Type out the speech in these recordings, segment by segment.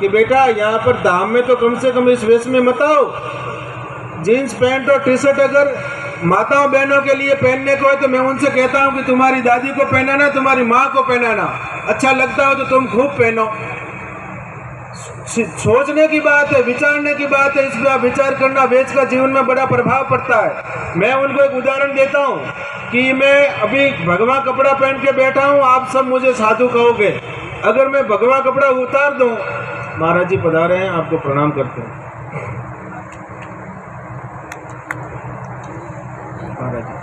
कि बेटा यहाँ पर धाम में तो कम से कम इस वेश में मत आओ। जीन्स पैंट और टी शर्ट अगर माताओं बहनों के लिए पहनने को है तो मैं उनसे कहता हूँ कि तुम्हारी दादी को पहनाना, तुम्हारी माँ को पहनाना, अच्छा लगता हो तो तुम खूब पहनो। सोचने की बात है, विचारने की बात है, इस पर विचार करना वेश का जीवन में बड़ा प्रभाव पड़ता है। मैं उनको एक उदाहरण देता हूँ कि मैं अभी भगवा कपड़ा पहन के बैठा हूँ, आप सब मुझे साधु कहोगे। अगर मैं भगवा कपड़ा उतार दूँ, महाराज जी पधारे हैं, आपको प्रणाम करते हैं महाराज जी।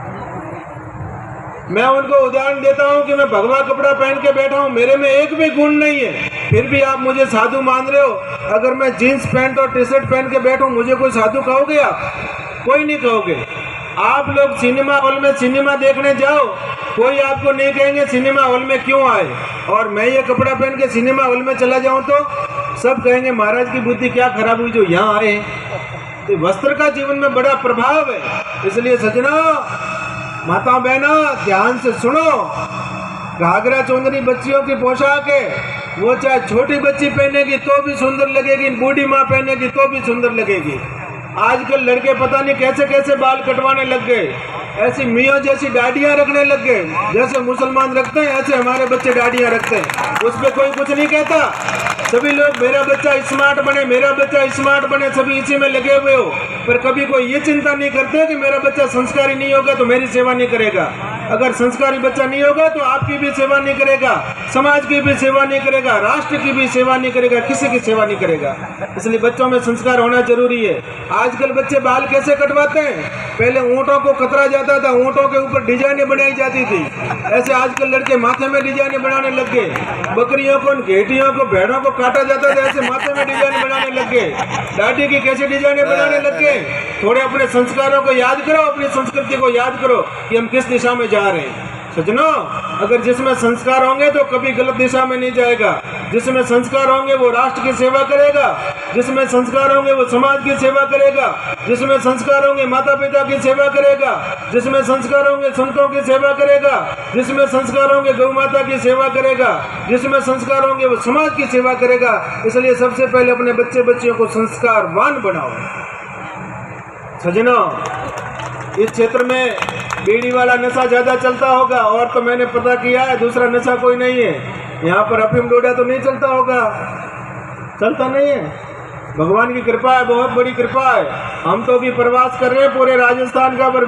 मैं उनको उदाहरण देता हूँ कि मैं भगवा कपड़ा पहन के बैठा हूँ, मेरे में एक भी गुण नहीं है, फिर भी आप मुझे साधु मान रहे हो। अगर मैं जीन्स पैंट और टी शर्ट पहन के बैठूं, मुझे कोई साधु कहोगे आप? कोई नहीं कहोगे। आप लोग सिनेमा हॉल में सिनेमा देखने जाओ, कोई आपको नहीं कहेंगे सिनेमा हॉल में क्यों आए, और मैं ये कपड़ा पहन के सिनेमा हॉल में चला जाऊं तो सब कहेंगे महाराज की बुद्धि क्या खराब हुई जो यहाँ आए हैं। तो वस्त्र का जीवन में बड़ा प्रभाव है। इसलिए सजना, माता बहना, ध्यान से सुनो। घाघरा चुंदरी बच्चियों की पोशाक है, वो चाहे छोटी बच्ची पहनेगी तो भी सुंदर लगेगी, बूढ़ी माँ पहनेगी तो भी सुंदर लगेगी। आजकल लड़के पता नहीं कैसे कैसे बाल कटवाने लग गए, ऐसी मियाँ जैसी दाढ़ियाँ रखने लग गए। जैसे मुसलमान रखते हैं ऐसे हमारे बच्चे दाढ़ियाँ रखते हैं, उस पर कोई कुछ नहीं कहता। सभी लोग मेरा बच्चा स्मार्ट बने, मेरा बच्चा स्मार्ट बने, सभी इसी में लगे हुए हो, पर कभी कोई ये चिंता नहीं करते कि मेरा बच्चा संस्कारी नहीं होगा तो मेरी सेवा नहीं करेगा। अगर संस्कारी बच्चा नहीं होगा तो आपकी भी सेवा नहीं करेगा, समाज की भी सेवा नहीं करेगा, राष्ट्र की भी सेवा नहीं करेगा, किसी की सेवा नहीं करेगा। इसलिए बच्चों में संस्कार होना जरूरी है। आजकल बच्चे बाल कैसे कटवाते हैं? पहले ऊँटों को कतरा जाता था, ऊँटों के ऊपर डिजाइनें बनाई जाती थी, ऐसे आजकल लड़के माथे में डिजाइनें बनाने लग गए। बकरियों को, घेटियों को, भेड़ों को काटा जाता था, ऐसे माथे में डिजाइन बनाने लग गए। दाढ़ी की कैसे डिजाइनें बनाने लग गए। थोड़े अपने संस्कारों को याद करो, अपनी संस्कृति को याद करो कि हम किस दिशा में जा रहे हैं। सजनों, अगर जिसमें संस्कार होंगे तो कभी गलत दिशा में नहीं जाएगा। जिसमें संस्कार होंगे वो राष्ट्र की सेवा करेगा, जिसमें संस्कार होंगे वो समाज की सेवा करेगा, जिसमें संस्कार होंगे माता पिता की सेवा करेगा, जिसमें संस्कार होंगे संतों की सेवा करेगा, जिसमें संस्कार होंगे गौ माता की सेवा करेगा, जिसमें संस्कार होंगे वो समाज की सेवा करेगा। इसलिए सबसे पहले अपने बच्चे बच्चियों को संस्कारवान बनाओ। सजनों, इस क्षेत्र में बीड़ी वाला नशा ज़्यादा चलता होगा, और तो मैंने पता किया है दूसरा नशा कोई नहीं है। यहाँ पर अफीम डोडा तो नहीं चलता होगा, चलता नहीं है। भगवान की कृपा है, बहुत बड़ी कृपा है। हम तो अभी प्रवास कर रहे हैं पूरे राजस्थान का, पर